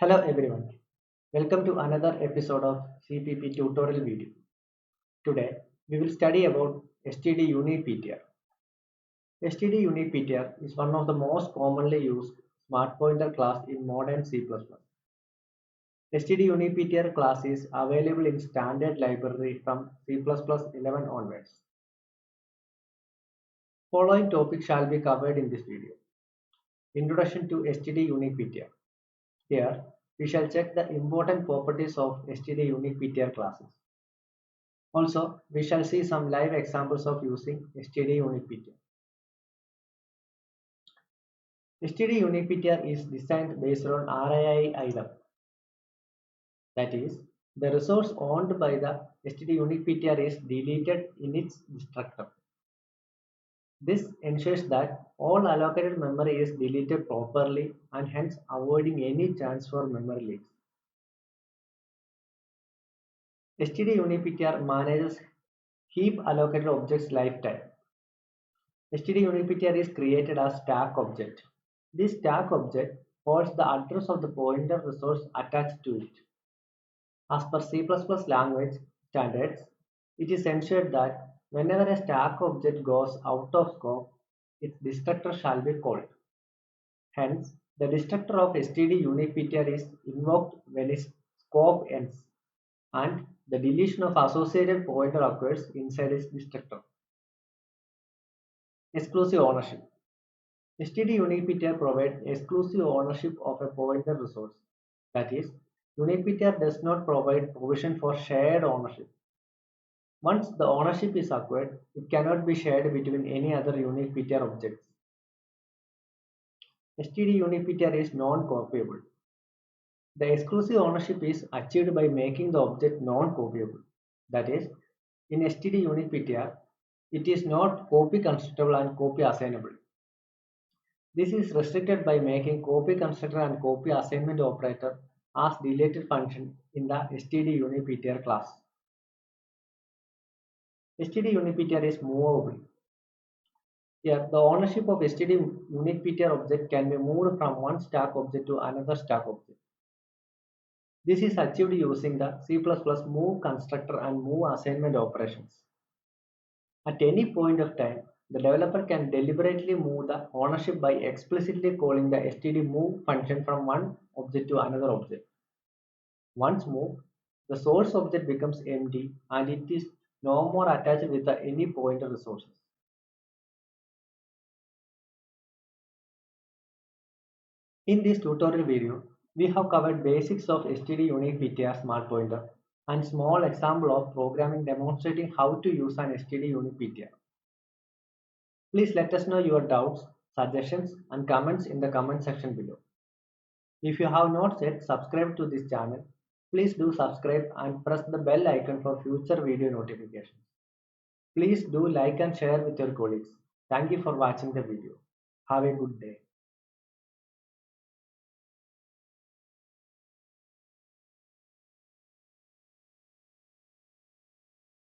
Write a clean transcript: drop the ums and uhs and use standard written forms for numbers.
Hello everyone, welcome to another episode of CPP tutorial video. Today we will study about STD UniPTR. STD UniPTR is one of the most commonly used smart pointer class in modern C++. STD UniPTR class is available in standard library from C++11 onwards. Following topics shall be covered in this video. Introduction to STD UniPTR. Here we shall check the important properties of STD UniPTR classes. Also, we shall see some live examples of using STD UniPTR. STD UniPTR is designed based on RAI item. That is, the resource owned by the STD UniPTR is deleted in its destructor. This ensures that all allocated memory is deleted properly and hence avoiding any chance for memory leaks. STD UniPTR manages heap allocated objects lifetime. STD UniPTR is created as stack object. This stack object holds the address of the pointer resource attached to it. As per C++ language standards, it is ensured that whenever a stack object goes out of scope, its destructor shall be called. Hence, the destructor of STD UniPTR is invoked when its scope ends, and the deletion of associated pointer occurs inside its destructor. Exclusive ownership. STD UniPTR provides exclusive ownership of a pointer resource. That is, UniPTR does not provide provision for shared ownership. Once the ownership is acquired, it cannot be shared between any other UniPTR objects. STD UniPTR is non-copyable. The exclusive ownership is achieved by making the object non-copyable. That is, in STD UniPTR, it is not copy constructible and copy assignable. This is restricted by making copy constructor and copy assignment operator as deleted function in the STD UniPTR class. STD UniPTR is movable. Here, the ownership of STD UniPTR object can be moved from one stack object to another stack object. This is achieved using the C++ move constructor and move assignment operations. At any point of time, the developer can deliberately move the ownership by explicitly calling the std move function from one object to another object. Once moved, the source object becomes empty and it is no more attached with any pointer resources. In this tutorial video, we have covered basics of STD UniPTR smart pointer and small example of programming demonstrating how to use an STD UniPTR. Please let us know your doubts, suggestions and comments in the comment section below. If you have not yet subscribed to this channel, please do subscribe and press the bell icon for future video notifications. Please do like and share with your colleagues. Thank you for watching the video. Have a good day.